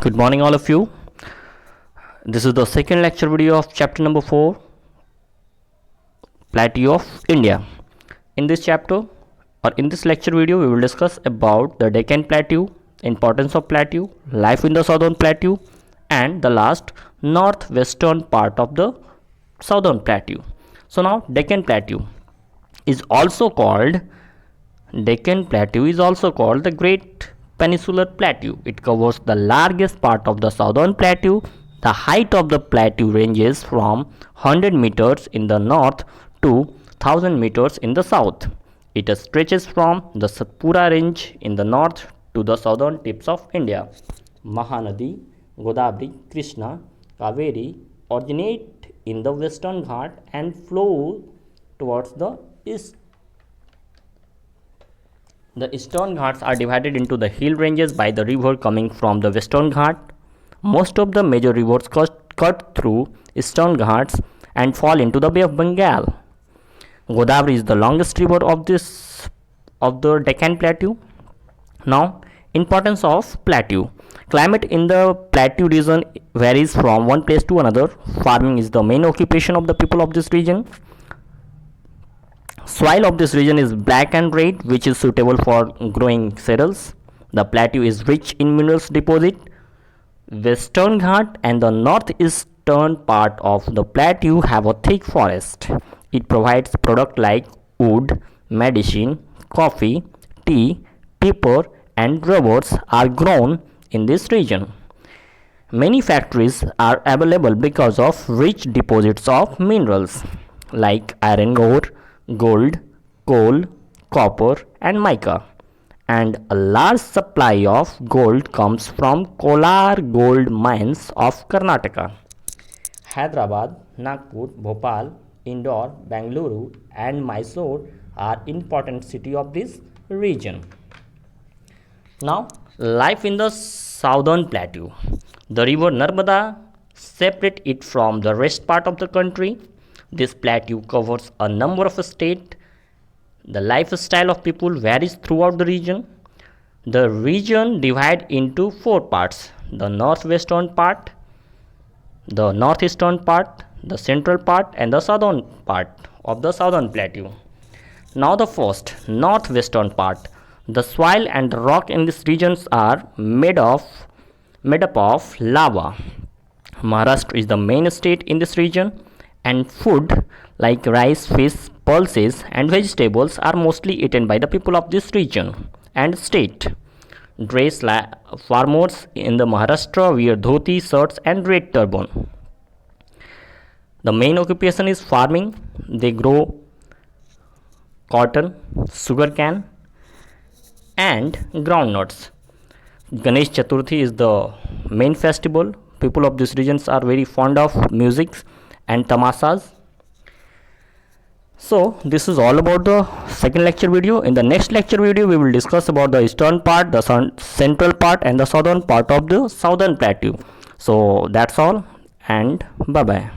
Good morning, all of you. This is the second lecture video of chapter number 4, Plateau of India. In this chapter or in this lecture video, we will discuss about the Deccan Plateau, importance of plateau, life in the southern plateau, and the last northwestern part of the southern plateau. So now Deccan Plateau is also called the Great Peninsular Plateau. It covers the largest part of the southern plateau. The height of the plateau ranges from 100 meters in the north to 1000 meters in the south. It stretches from the Satpura range in the north to the southern tips of India. Mahanadi, Godavari, Krishna, Kaveri originate in the Western Ghat and flow towards the east. The Eastern Ghats are divided into the hill ranges by the river coming from the Western Ghat. Most of the major rivers cut through Eastern Ghats and fall into the Bay of Bengal. Godavari is the longest river of the Deccan Plateau. Now, importance of plateau. Climate in the plateau region varies from one place to another. Farming is the main occupation of the people of this region. Soil of this region is black and red, which is suitable for growing cereals. The plateau is rich in minerals deposit. Western Ghat and the northeastern part of the plateau have a thick forest. It provides products like wood, medicine, coffee, tea, pepper and rubbers are grown in this region. Many factories are available because of rich deposits of minerals like iron ore, gold, coal, copper and mica, and a large supply of gold comes from Kolar gold mines of Karnataka. Hyderabad, Nagpur, Bhopal, Indore, Bangalore and Mysore are important cities of this region. Now, life in the southern plateau. The river Narmada separates it from the rest part of the country. This plateau covers a number of states. The lifestyle of people varies throughout the region. The region divides into four parts: the northwestern part, the northeastern part, the central part and the southern part of the southern plateau. Now the first, northwestern part. The soil and the rock in these regions are made up of lava. Maharashtra is the main state in this region, and food like rice, fish, pulses and vegetables are mostly eaten by the people of this region and state. Farmers in the Maharashtra wear dhoti, shirts and red turban. The main occupation is farming. They grow cotton, sugarcane and groundnuts. Ganesh Chaturthi is the main festival. People of these regions are very fond of music and tamashas. So this is all about the second lecture video. In the next lecture video, we will discuss about the eastern part, the central part and the southern part of the southern plateau. So that's all and bye bye.